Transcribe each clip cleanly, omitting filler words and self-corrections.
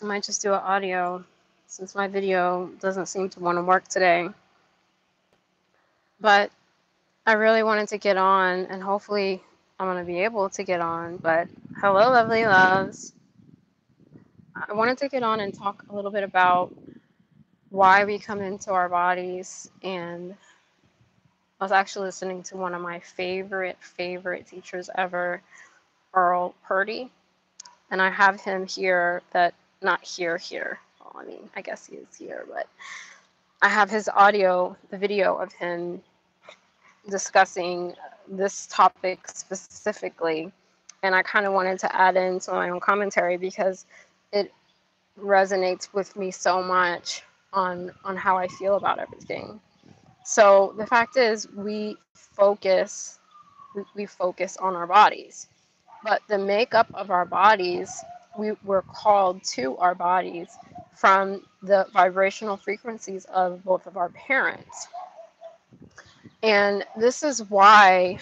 I might just do an audio since my video doesn't seem to want to work today. But I really wanted to get on, and hopefully I'm going to be able to get on. But hello, lovely loves. I wanted to get on and talk a little bit about why we come into our bodies. And I was actually listening to one of my favorite teachers ever, Earl Purdy. And I have him here, that not here. Well, I mean, I guess he is here, but I have his audio, the video of him discussing this topic specifically. And I kind of wanted to add in some of my own commentary because it resonates with me so much on how I feel about everything. So the fact is, we focus on our bodies, but the makeup of our bodies, we were called to our bodies from the vibrational frequencies of both of our parents. And this is why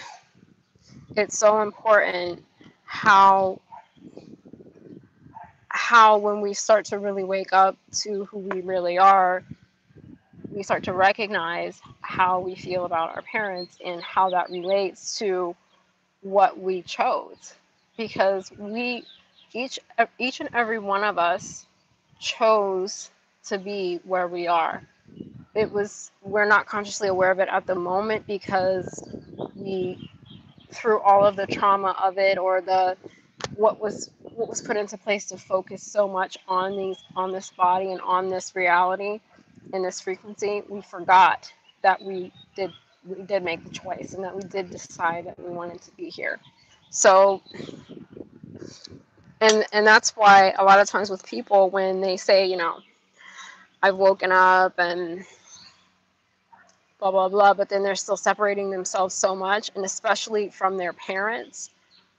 it's so important how when we start to really wake up to who we really are, we start to recognize how we feel about our parents and how that relates to what we chose. Because we each and every one of us chose to be where we are. We're not consciously aware of it at the moment because we, through all of the trauma of it, or the what was put into place to focus so much on this body and on this reality and this frequency, we forgot that we did make the choice and that we did decide that we wanted to be here. So, and that's why a lot of times with people, when they say, I've woken up and blah blah blah, but then they're still separating themselves so much, and especially from their parents,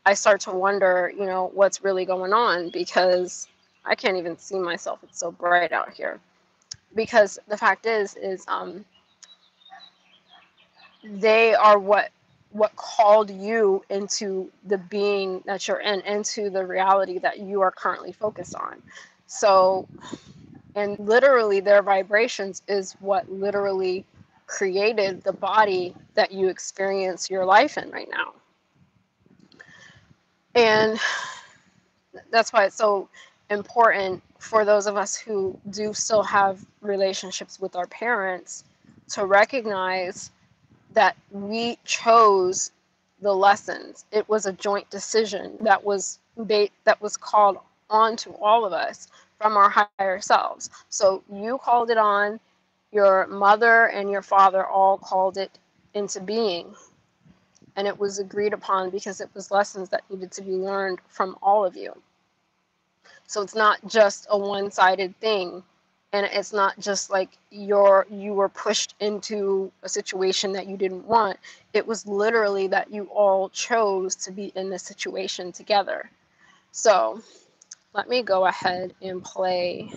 I start to wonder, what's really going on, because I can't even see myself. It's so bright out here. Because the fact is they are what called you into the being that you're in, into the reality that you are currently focused on. So, and literally their vibrations is what literally created the body that you experience your life in right now. And that's why it's so important for those of us who do still have relationships with our parents to recognize that we chose the lessons. It was a joint decision that was called on to all of us from our higher selves. So you called it on, your mother and your father all called it into being. And it was agreed upon because it was lessons that needed to be learned from all of you. So it's not just a one-sided thing, and it's not just like you were pushed into a situation that you didn't want. It was literally that you all chose to be in this situation together. So let me go ahead and play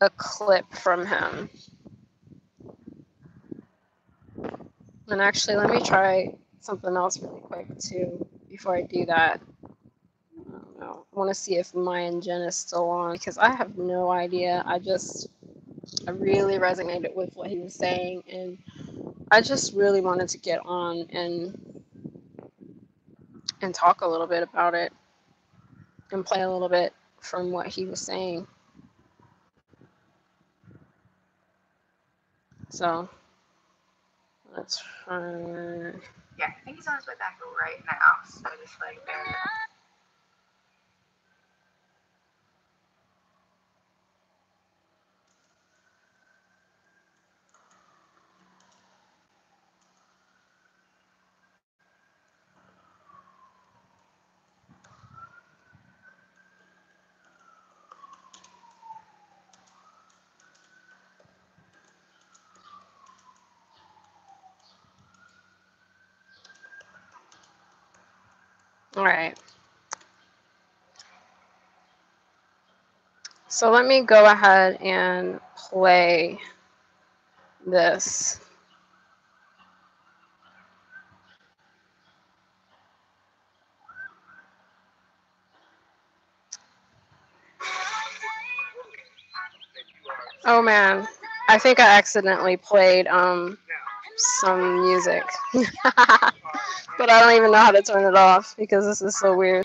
a clip from him. And actually, let me try something else really quick too before I do that. I don't know. I want to see if Maya and Jen is still on, because I have no idea. I really resonated with what he was saying, and I just really wanted to get on and talk a little bit about it and play a little bit from what he was saying. So let's try. Yeah, I think he's on his way back right now. So just like there. All right. So let me go ahead and play this. Oh man, I think I accidentally played some music. But I don't even know how to turn it off because this is so weird.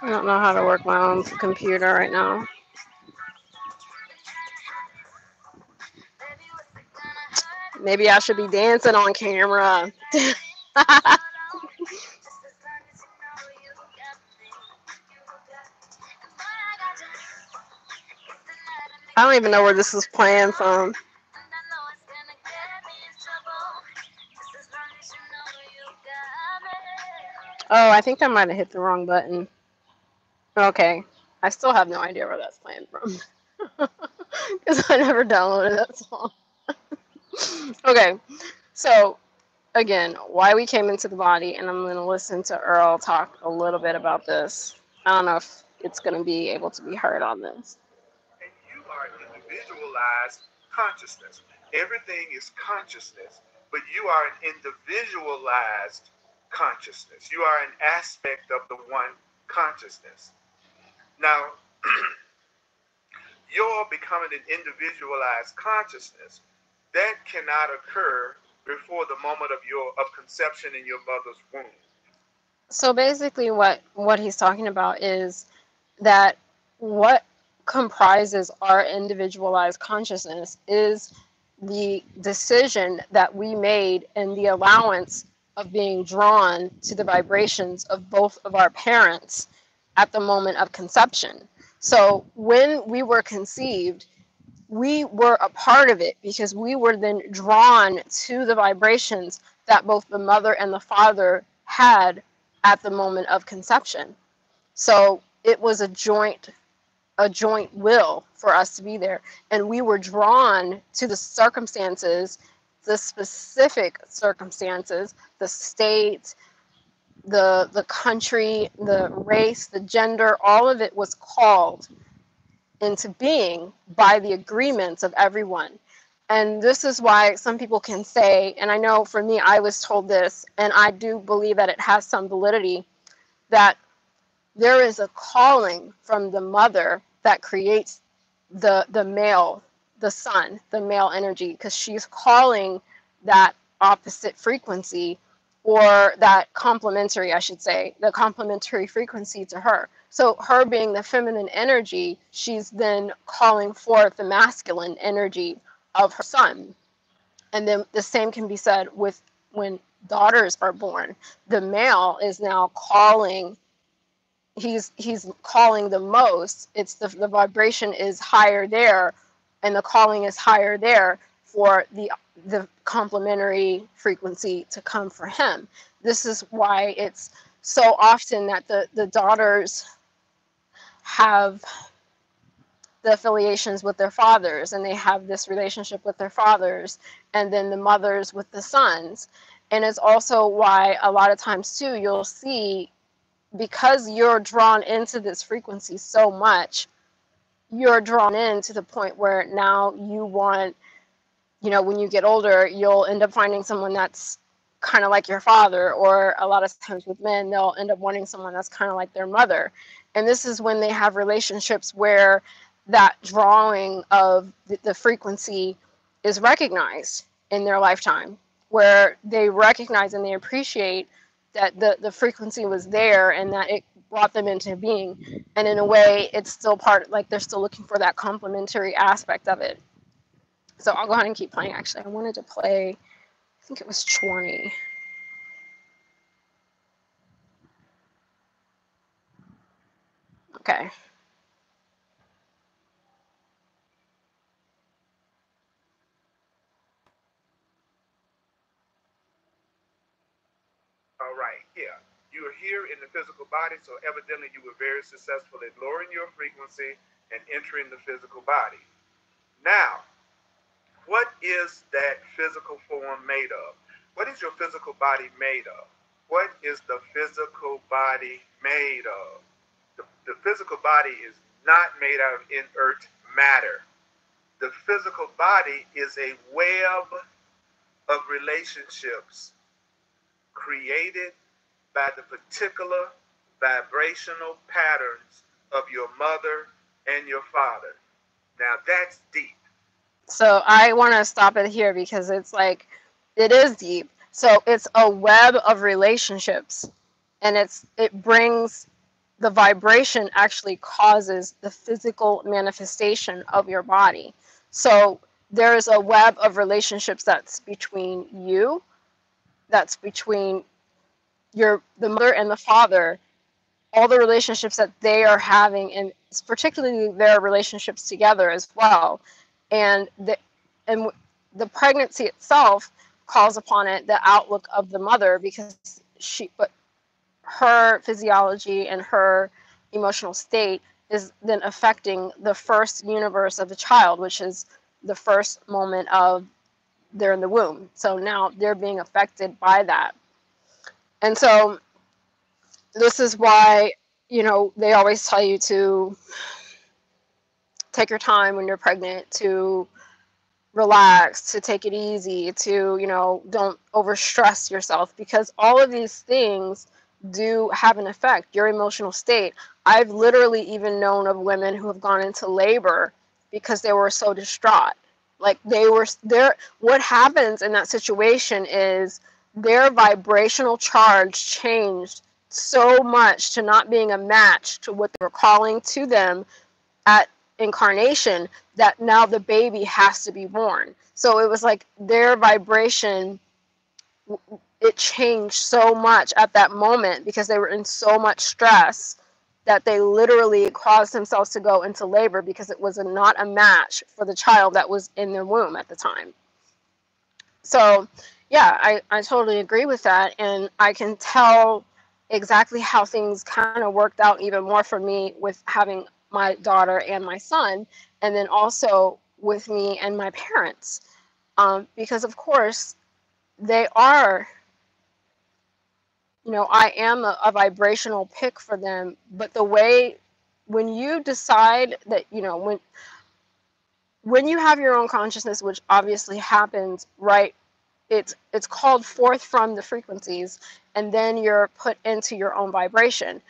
I don't know how to work my own computer right now. Maybe I should be dancing on camera. I don't even know where this is playing from. Oh, I think I might have hit the wrong button. Okay. I still have no idea where that's playing from. Because I never downloaded that song. Okay. So, again, why we came into the body, and I'm going to listen to Earl talk a little bit about this. I don't know if it's going to be able to be heard on this. And you are individualized consciousness. Everything is consciousness, but you are an individualized consciousness. You are an aspect of the one consciousness. Now, your becoming an individualized consciousness, that cannot occur before the moment of conception in your mother's womb. So basically what he's talking about is that what comprises our individualized consciousness is the decision that we made and the allowance of being drawn to the vibrations of both of our parents at the moment of conception. So when we were conceived, we were a part of it because we were then drawn to the vibrations that both the mother and the father had at the moment of conception. So it was a joint will for us to be there, and we were drawn to the circumstances, the specific circumstances, the state, the country, the race, the gender, all of it was called into being by the agreements of everyone. And this is why some people can say, and I know for me, I was told this, and I do believe that it has some validity, that there is a calling from the mother that creates the male, the son, the male energy, because she's calling that opposite frequency, or that complementary, I should say, the complementary frequency to her. So her being the feminine energy, she's then calling forth the masculine energy of her son. And then the same can be said with when daughters are born. The male is now calling, he's calling the most. It's the vibration is higher there, and the calling is higher there for the complementary frequency to come for him. This is why it's so often that the daughters have the affiliations with their fathers, and they have this relationship with their fathers, and then the mothers with the sons. And it's also why a lot of times too you'll see, because you're drawn into this frequency so much, you're drawn in to the point where now you want, when you get older, you'll end up finding someone that's kind of like your father, or a lot of times with men, they'll end up wanting someone that's kind of like their mother. And this is when they have relationships where that drawing of the frequency is recognized in their lifetime, where they recognize and they appreciate that the frequency was there and that it brought them into being. And in a way, it's still part, like they're still looking for that complementary aspect of it. So I'll go ahead and keep playing. Actually, I wanted to play, I think it was 20. Okay. All right, yeah. You are here in the physical body, so evidently you were very successful at lowering your frequency and entering the physical body. Now, what is that physical form made of? What is your physical body made of? What is the physical body made of? The physical body is not made out of inert matter. The physical body is a web of relationships created by the particular vibrational patterns of your mother and your father. Now that's deep. So I want to stop it here because it's like, it is deep. So it's a web of relationships, and it brings, the vibration actually causes the physical manifestation of your body. So there's a web of relationships that's between you, that's between the mother and the father, all the relationships that they are having, and particularly their relationships together as well. And and the pregnancy itself calls upon it the outlook of the mother, because but her physiology and her emotional state is then affecting the first universe of the child, which is the first moment of they're in the womb. So now they're being affected by that. And so this is why, they always tell you to take your time when you're pregnant, to relax, to take it easy, to, don't overstress yourself, because all of these things do have an effect. Your emotional state. I've literally even known of women who have gone into labor because they were so distraught. Like they were there. What happens in that situation is their vibrational charge changed so much to not being a match to what they were calling to them at incarnation, that now the baby has to be born. So it was like their vibration, it changed so much at that moment because they were in so much stress that they literally caused themselves to go into labor because it was not a match for the child that was in their womb at the time. So yeah, I totally agree with that, and I can tell exactly how things kind of worked out even more for me with having my daughter and my son, and then also with me and my parents, because of course they are, I am a vibrational pick for them. But the way, when you decide that, when you have your own consciousness, which obviously happens, right, it's called forth from the frequencies, and then you're put into your own vibration.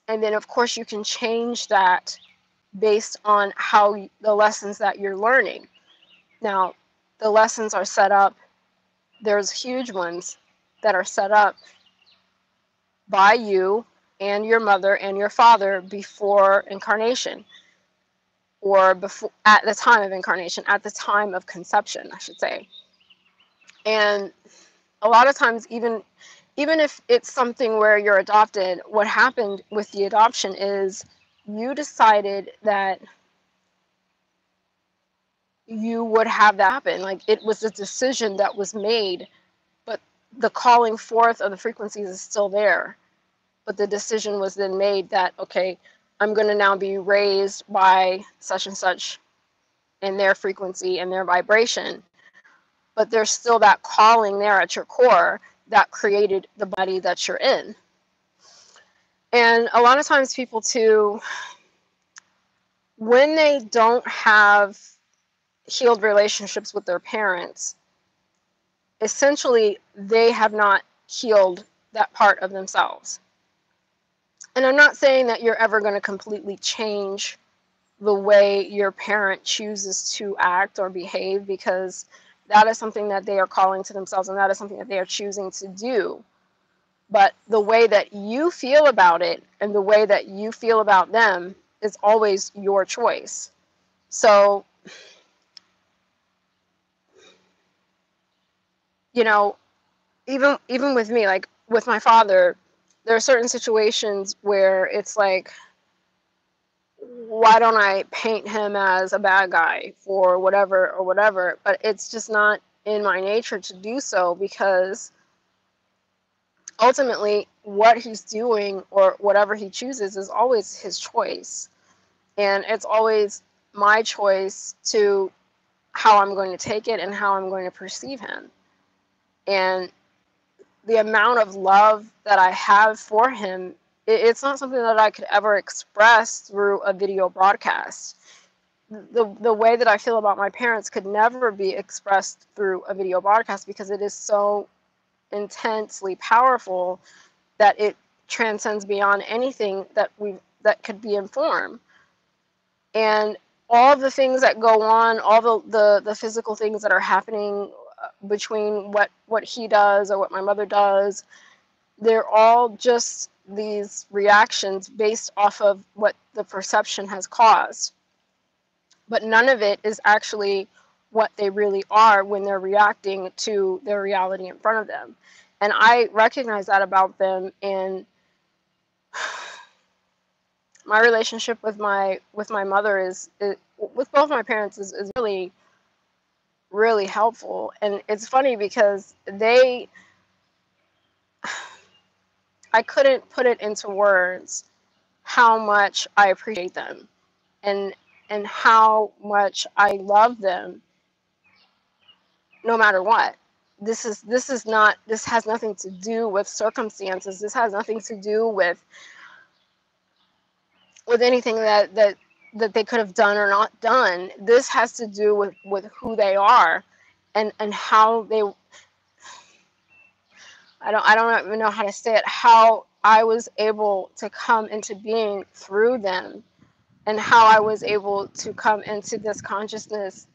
And then of course you can change that based on how the lessons that you're learning. Now, the lessons are set up, there's huge ones that are set up by you and your mother and your father before incarnation, or before, at the time of incarnation, at the time of conception, I should say. And a lot of times, even if it's something where you're adopted, what happened with the adoption is you decided that you would have that happen. Like, it was a decision that was made, but the calling forth of the frequencies is still there. But the decision was then made that, okay, I'm going to now be raised by such and such in their frequency and their vibration. But there's still that calling there at your core that created the body that you're in. And a lot of times people too, when they don't have healed relationships with their parents, essentially they have not healed that part of themselves. And I'm not saying that you're ever going to completely change the way your parent chooses to act or behave, because that is something that they are calling to themselves, and that is something that they are choosing to do. But the way that you feel about it and the way that you feel about them is always your choice. So, even with me, like with my father, there are certain situations where it's like, why don't I paint him as a bad guy for whatever or whatever? But it's just not in my nature to do so, because ultimately what he's doing or whatever he chooses is always his choice. And it's always my choice to how I'm going to take it and how I'm going to perceive him. And the amount of love that I have for him, it's not something that I could ever express through a video broadcast. The way that I feel about my parents could never be expressed through a video broadcast, because it is so intensely powerful that transcends beyond anything that could be informed. And all the things that go on, all the physical things that are happening between what he does or what my mother does, they're all just these reactions based off of what the perception has caused. But none of it is actually what they really are when they're reacting to their reality in front of them. And I recognize that about them. And my relationship with my mother is with both my parents is really, really helpful. And it's funny because I couldn't put it into words how much I appreciate them, and how much I love them no matter what. This has nothing to do with circumstances. This has nothing to do with anything that they could have done or not done. This has to do with who they are, and how they, I don't even know how to say it, how I was able to come into being through them, and how I was able to come into this consciousness.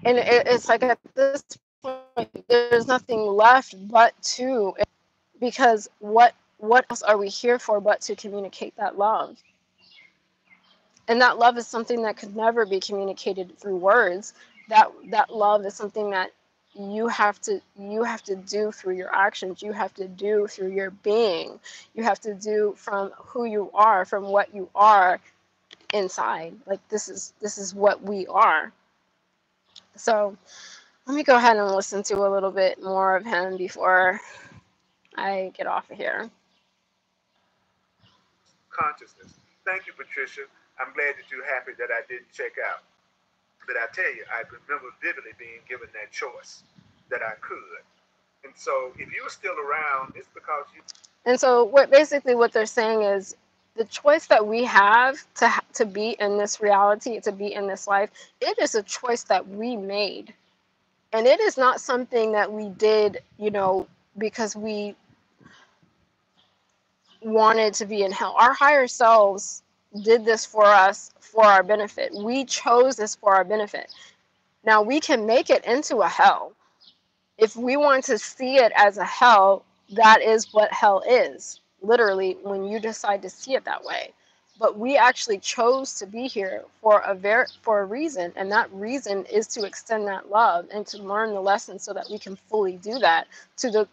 And it's like at this point, there's nothing left but to, because what else are we here for but to communicate that love? And that love is something that could never be communicated through words. That love is something that you have to do through your actions. You have to do through your being. You have to do from who you are, from what you are inside. Like this is what we are. So let me go ahead and listen to a little bit more of him before I get off of here. Consciousness. Thank you, Patricia. I'm glad that you're happy that I didn't check out. But I tell you, I remember vividly being given that choice that I could. And so if you're still around, it's because you. And so what they're saying is the choice that we have to be in this reality, to be in this life, it is a choice that we made. And it is not something that we did, because we wanted to be in hell. Our higher selves did this for us for our benefit. We chose this for our benefit. Now we can make it into a hell. If we want to see it as a hell, that is what hell is, literally, when you decide to see it that way. But we actually chose to be here for a reason, and that reason is to extend that love and to learn the lesson so that we can fully do that to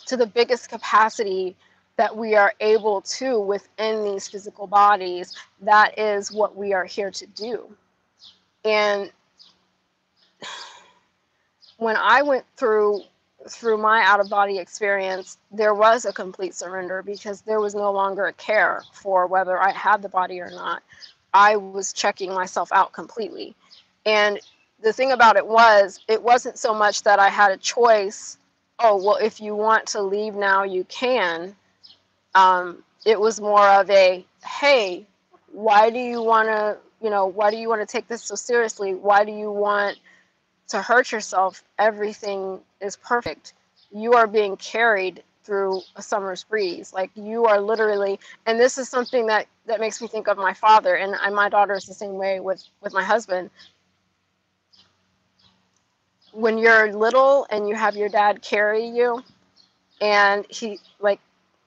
the biggest capacity that we are able to within these physical bodies. That is what we are here to do. And when I went through my out-of-body experience, there was a complete surrender, because there was no longer a care for whether I had the body or not. I was checking myself out completely. And the thing about it wasn't so much that I had a choice. Oh, well, if you want to leave now, you can. It was more of a, hey, why do you want to take this so seriously? Why do you want to hurt yourself? Everything is perfect. You are being carried through a summer's breeze. Like, you are literally, and this is something that makes me think of my father, and my daughter is the same way with my husband. When you're little and you have your dad carry you, and he, like,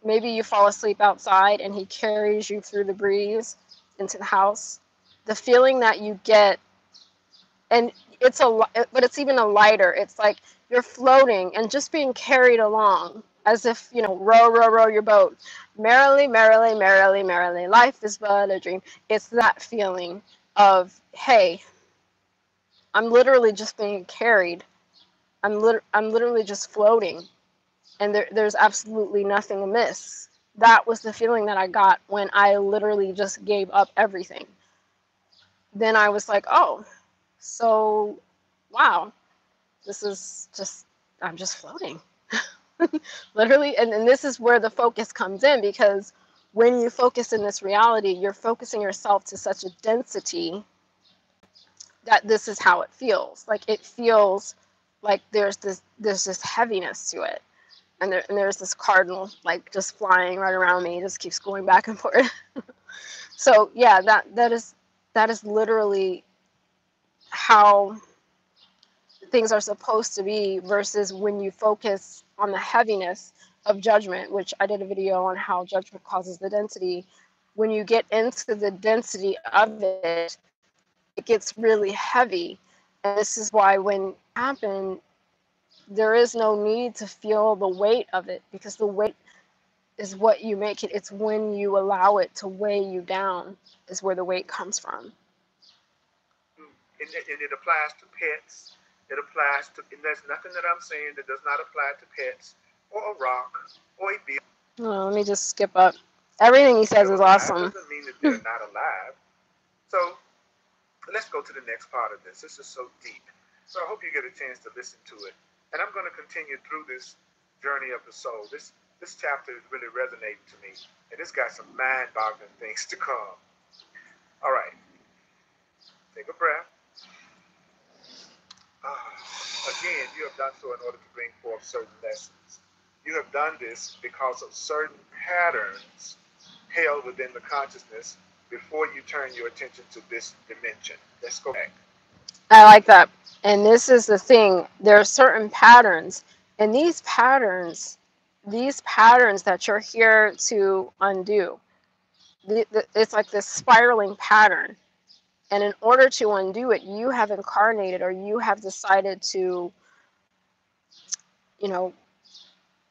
maybe you fall asleep outside and he carries you through the breeze into the house, the feeling that you get, and but it's even a lighter. It's like you're floating and just being carried along as if, row, row, row your boat. Merrily, merrily, merrily, merrily, life is but a dream. It's that feeling of, hey, I'm literally just being carried. I'm literally just floating, and there's absolutely nothing amiss. That was the feeling that I got when I literally just gave up everything. Then I was like, oh, so, wow, I'm just floating. Literally, and this is where the focus comes in, because when you focus in this reality, you're focusing yourself to such a density that this is how it feels. Like, it feels like there's this heaviness to it. and there's this cardinal like just flying right around me. It just keeps going back and forth. So yeah, that is literally how things are supposed to be, versus when you focus on the heaviness of judgment, which I did a video on how judgment causes the density. When you get into the density of it, it gets really heavy. And this is why when it happens, there is no need to feel the weight of it, because the weight is what you make it. It's when you allow it to weigh you down is where the weight comes from. And it applies to pets. It applies to, and there's nothing that I'm saying that does not apply to pets or a rock or a beast. Let me just skip up. Everything he says is awesome. Doesn't mean that they're not alive. So let's go to the next part of this. This is so deep. So I hope you get a chance to listen to it. And I'm going to continue through this journey of the soul. This chapter is really resonating to me. And it's got some mind-boggling things to come. All right. Take a breath. Again, you have done so in order to bring forth certain lessons. You have done this because of certain patterns held within the consciousness before you turn your attention to this dimension. Let's go back. I like that. And this is the thing. There are certain patterns, and these patterns that you're here to undo, it's like this spiraling pattern. And in order to undo it, you have incarnated, or you have decided to,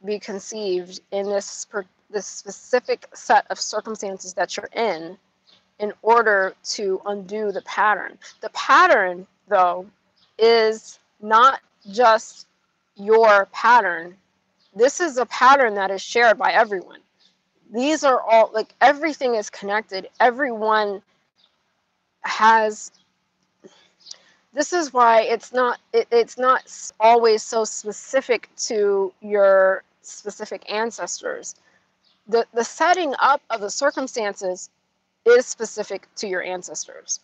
be conceived in this specific set of circumstances that you're in order to undo the pattern. The pattern, though, is not just your pattern. This is a pattern that is shared by everyone. These are all, like, everything is connected. Everyone has. This is why it's not always so specific to your specific ancestors. The setting up of the circumstances is specific to your ancestors,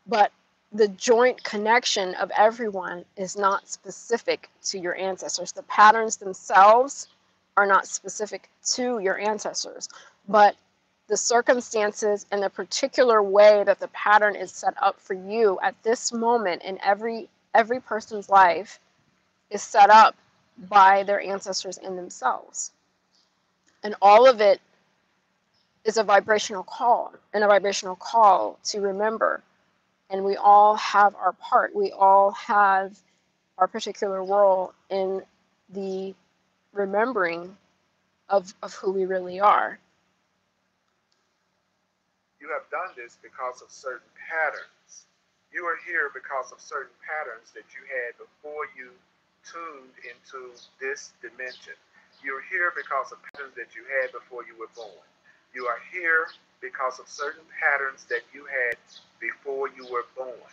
but the joint connection of everyone is not specific to your ancestors. The patterns themselves are not specific to your ancestors, but the circumstances and the particular way that the pattern is set up for you at this moment in every person's life is set up by their ancestors and themselves. And all of it is a vibrational call, and a vibrational call to remember. And we all have our part. We all have our particular role in the remembering of who we really are. You have done this because of certain patterns. You are here because of certain patterns that you had before you tuned into this dimension. You're here because of patterns that you had before you were born. You are here because of certain patterns that you had before you were born.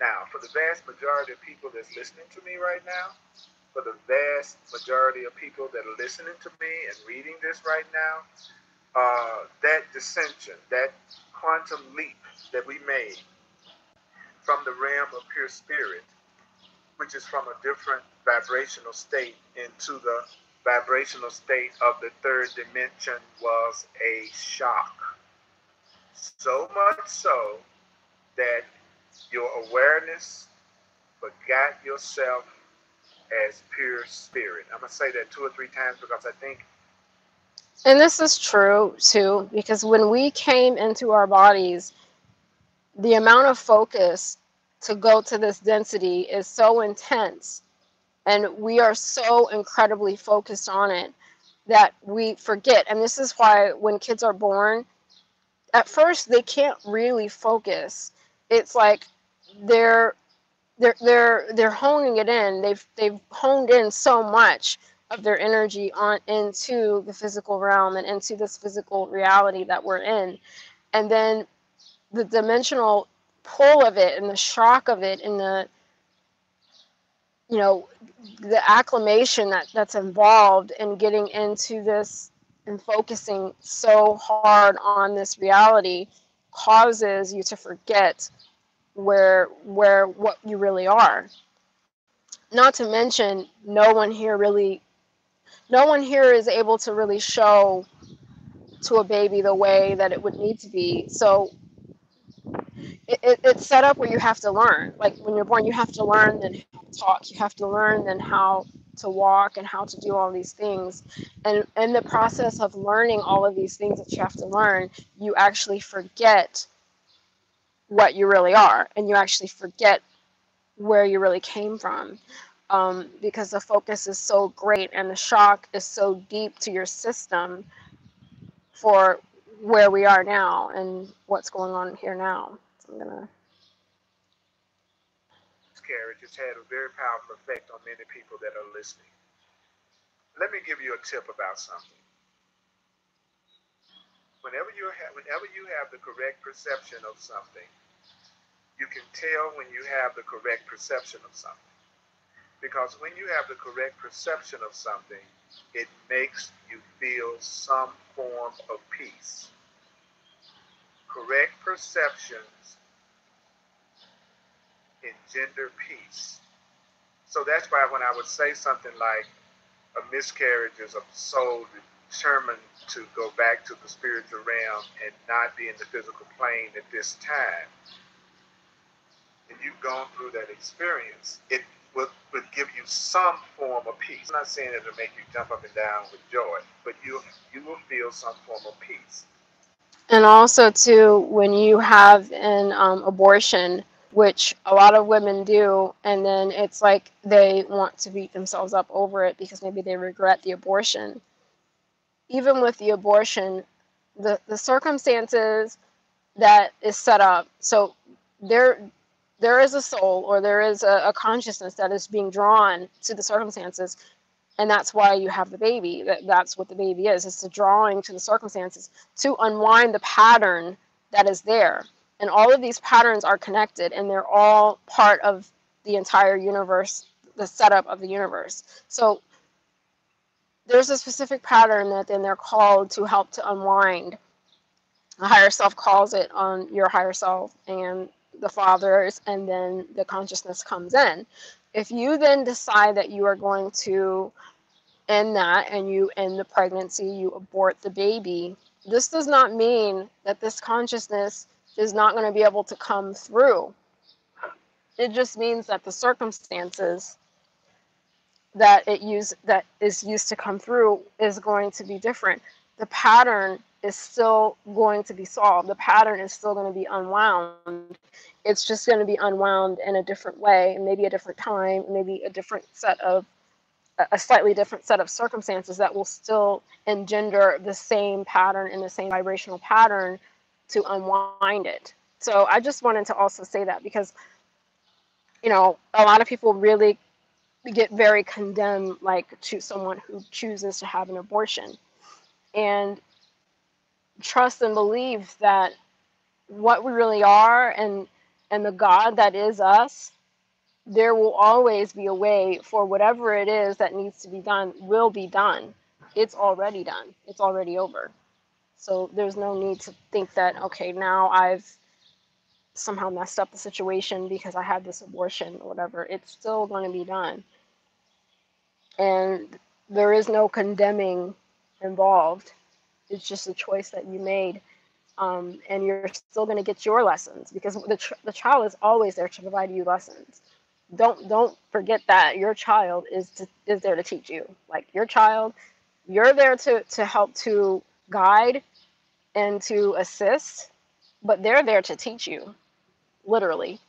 Now, for the vast majority of people that's listening to me right now, for the vast majority of people that are listening to me and reading this right now, that dissension, that quantum leap that we made from the realm of pure spirit, which is from a different vibrational state into the vibrational state of the third dimension, was a shock. So much so that your awareness forgot yourself as pure spirit. I'm going to say that 2 or 3 times because I think. And this is true too, because when we came into our bodies, the amount of focus to go to this density is so intense, and we are so incredibly focused on it that we forget. And this is why when kids are born, at first they can't really focus. It's like they're honing it in. They've honed in so much of their energy on into the physical realm and into this physical reality that we're in, and then the dimensional pull of it and the shock of it and the acclimation that's involved in getting into this and focusing so hard on this reality causes you to forget what you really are. Not to mention, no one here really no one here is able to really show to a baby the way that it would need to be. So it's set up where you have to learn. Like when you're born, you have to learn then how to talk. You have to learn then how to walk and how to do all these things. And in the process of learning all of these things that you have to learn, you actually forget what you really are, and you actually forget where you really came from, because the focus is so great and the shock is so deep to your system for where we are now and what's going on here now. So I'm gonna. Miscarriage has had a very powerful effect on many people that are listening. Let me give you a tip about something. Whenever you have the correct perception of something, you can tell when you have the correct perception of something. Because when you have the correct perception of something, it makes you feel some form of peace. Correct perceptions engender peace. So that's why when I would say something like a miscarriage is a soul determined to go back to the spiritual realm and not be in the physical plane at this time, and you've gone through that experience, it would give you some form of peace. I'm not saying it'll make you jump up and down with joy, but you will feel some form of peace. And also, too, when you have an abortion, which a lot of women do, and then it's like they want to beat themselves up over it because maybe they regret the abortion. Even with the abortion, the circumstances that is set up, so there is a soul, or there is a consciousness that is being drawn to the circumstances, and that's why you have the baby. That's what the baby is. It's a drawing to the circumstances to unwind the pattern that is there. And all of these patterns are connected, and they're all part of the entire universe, the setup of the universe. So there's a specific pattern that then they're called to help to unwind. The higher self calls it on your higher self and the fathers, and then the consciousness comes in. If you then decide that you are going to end that, and you end the pregnancy, you abort the baby, this does not mean that this consciousness is not going to be able to come through. It just means that the circumstances that is used to come through is going to be different. The pattern is still going to be solved. The pattern is still going to be unwound. It's just going to be unwound in a different way, maybe a different time, maybe a slightly different set of circumstances that will still engender the same pattern and the same vibrational pattern to unwind it. So I just wanted to also say that, because a lot of people really get very condemned, like, to someone who chooses to have an abortion, and trust and believe that what we really are, and the God that is us, there will always be a way for whatever it is that needs to be done will be done. It's already done. It's already over. So there's no need to think that, okay, now I've somehow messed up the situation because I had this abortion or whatever. It's still going to be done. And there is no condemning involved. It's just a choice that you made. And you're still going to get your lessons, because the child is always there to provide you lessons. Don't forget that your child is there to teach you. Like, your child, you're there to help to guide and to assist, but they're there to teach you, literally.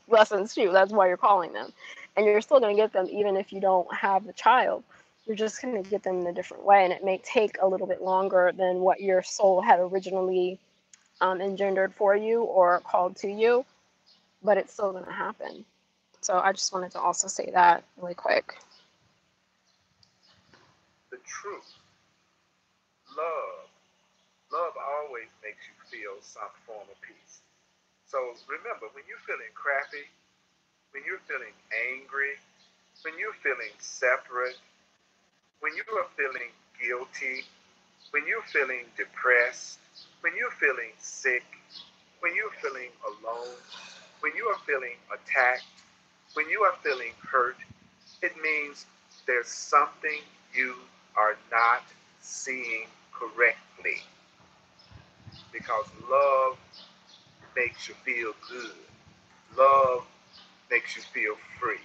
Lessons too. That's why you're calling them, and you're still going to get them even if you don't have the child. You're just going to get them in a different way, and it may take a little bit longer than what your soul had originally engendered for you or called to you, but it's still going to happen. So I just wanted to also say that really quick. The truth, love always makes you feel some form of peace. So remember, when you're feeling crappy, when you're feeling angry, when you're feeling separate, when you are feeling guilty, when you're feeling depressed, when you're feeling sick, when you're feeling alone, when you are feeling attacked, when you are feeling hurt, it means there's something you are not seeing correctly, because love makes you feel good. Love makes you feel free.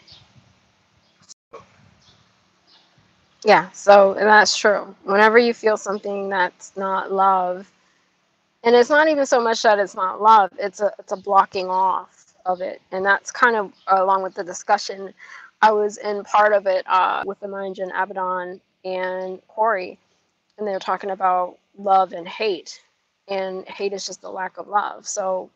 Yeah, so and that's true. Whenever you feel something that's not love, and it's not even so much that it's not love, it's a blocking off of it. And that's kind of along with the discussion. I was in part of it with the Manjan Abaddon and Corey, and they were talking about love and hate. And hate is just a lack of love. So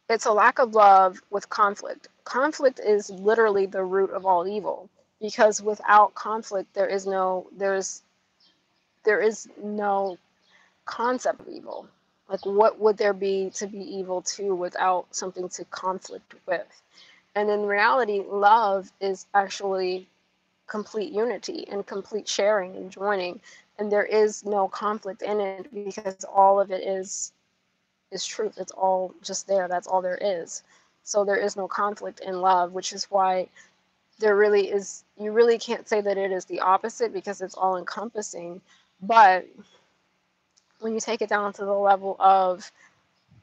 it's a lack of love with conflict. Conflict is literally the root of all evil, because without conflict there is no concept of evil. Like, what would there be to be evil to without something to conflict with? And in reality, love is actually complete unity and complete sharing and joining, and there is no conflict in it because all of it is truth. It's all just there. That's all there is. So there is no conflict in love, which is why there really is, you really can't say that it is the opposite because it's all encompassing. But when you take it down to the level of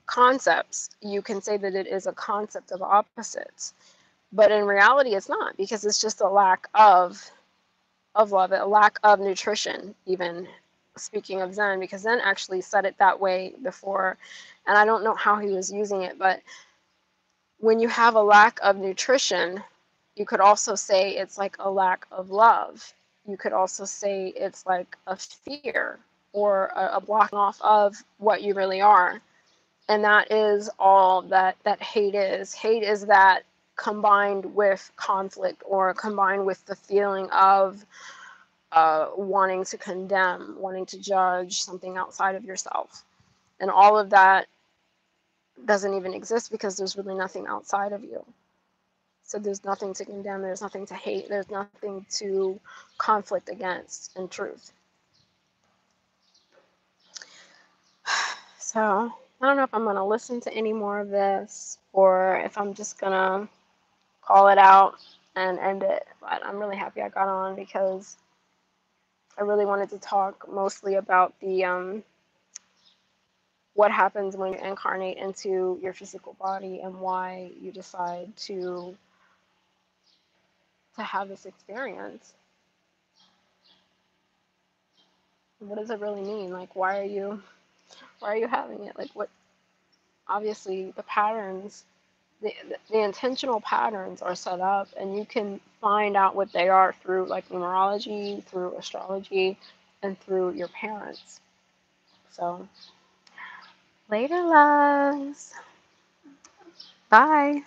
concepts, you can say that it is a concept of opposites. But in reality, it's not, because it's just a lack of love, a lack of nutrition, even speaking of Zen, because Zen actually said it that way before, and I don't know how he was using it, but when you have a lack of nutrition, you could also say it's like a lack of love. You could also say it's like a fear or a blocking off of what you really are. And that is all that hate is. Hate is that combined with conflict, or combined with the feeling of wanting to condemn, wanting to judge something outside of yourself. And all of that doesn't even exist because there's really nothing outside of you. So there's nothing to condemn, there's nothing to hate, there's nothing to conflict against in truth. So I don't know if I'm going to listen to any more of this or if I'm just going to call it out and end it. But I'm really happy I got on because I really wanted to talk mostly about the what happens when you incarnate into your physical body and why you decide to have this experience. What does it really mean? Like, why are you having it? Like, what? Obviously, the patterns, the intentional patterns are set up, and you can find out what they are through like numerology, through astrology, and through your parents. So, later, loves. Bye.